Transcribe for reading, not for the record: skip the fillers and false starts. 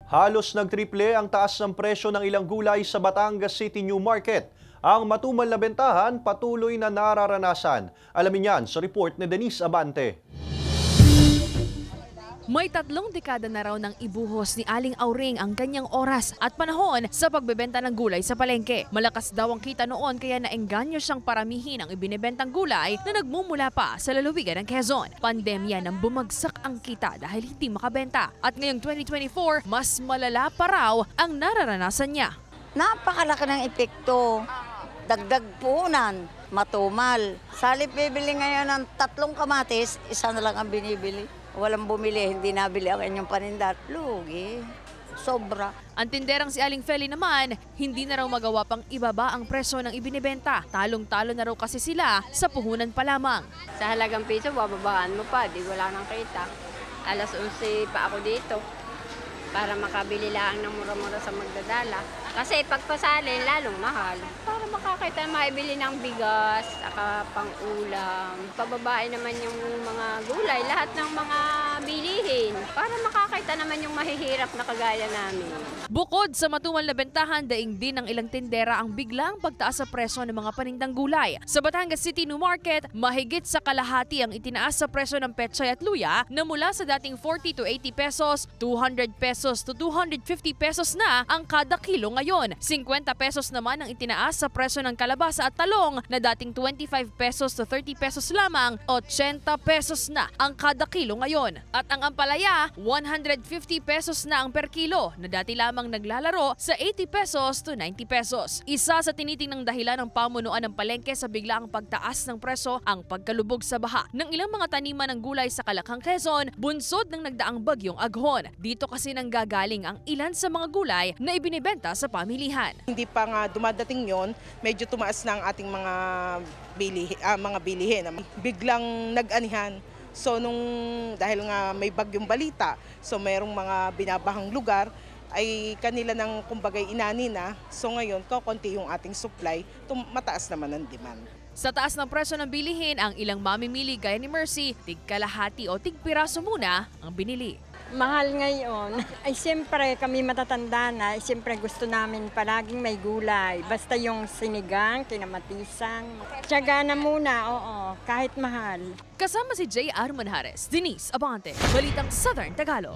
Halos nagtriple ang taas ng presyo ng ilang gulay sa Batangas City New Market. Ang matumal na bentahan patuloy na nararanasan. Alamin yan sa report ni Denise Abante. May 3 dekada na raw nang ibuhos ni Aling Auring ang kanyang oras at panahon sa pagbebenta ng gulay sa palengke. Malakas daw ang kita noon kaya naengganyo siyang paramihin ang ibinebentang gulay na nagmumula pa sa lalawigan ng Quezon. Pandemya nang bumagsak ang kita dahil hindi makabenta. At ngayong 2024, mas malala pa raw ang nararanasan niya. Napakalaki ng epekto. Dagdag puhunan, matumal. Salip bibili ngayon ng 3 kamatis, isa na lang ang binibili. Walang bumili, hindi nabili ang inyong paninda. Lugi, sobra. Ang tinderang si Aling Feli naman, hindi na raw magawa pang ibaba ang presyo ng ibinebenta. Talong-talo na raw kasi sila sa puhunan pa lamang. Sa halagang piso, bababaan mo pa, di wala nang kita. Alas 11 pa ako dito para makabili lang ng mura-mura sa magdadala. Kasi pagpasali, lalong mahal. Para makakita maibili ng bigas, saka pang-ulam. Pababae naman yung mga gulay, lahat ng mga bilihin. Para makakita naman yung mahihirap na kagaya namin. Bukod sa matumal na bentahan, daing din ng ilang tindera ang biglang pagtaas sa presyo ng mga panindang gulay. Sa Batangas City New Market, mahigit sa kalahati ang itinaas sa presyo ng pechay at luya na mula sa dating 40 to 80 pesos, 200 pesos to 250 pesos na ang kada kilo ngayon. 50 pesos naman ang itinaas sa presyo ng kalabasa at talong na dating 25 pesos to 30 pesos lamang, 80 pesos na ang kada kilo ngayon. At ang ampalaya, 150 pesos na ang per kilo na dati lamang naglalaro sa 80 pesos to 90 pesos. Isa sa tinitingnang dahilan ng pamunuan ng palengke sa biglaang pagtaas ng presyo ang pagkalubog sa baha ng ilang mga taniman ng gulay sa Calakhang, Quezon, bunsod ng nagdaang bagyong Aghon. Dito kasi nanggagaling ang ilan sa mga gulay na ibinibenta sa pamilihan. Hindi pa nga dumadating yon, medyo tumaas na ang ating mga bilihin. Biglang nag-anihan. So dahil nga may bagyong balita, so mayroong mga binabahang lugar, ay kanila ng kumbagay inani na. So ngayon, konti yung ating supply, mataas naman ang demand. Sa taas ng presyo ng bilihin, ang ilang mamimili gaya ni Mercy, tig-kalahati o tig-piraso muna ang binili. Mahal ngayon. Ay siyempre kami matatanda na, siyempre gusto namin palaging may gulay. Basta yung sinigang, kinamatisan. Tiyaga na muna, oo, kahit mahal. Kasama si J.R. Manjares, Denise Abante, Balitang Southern Tagalog.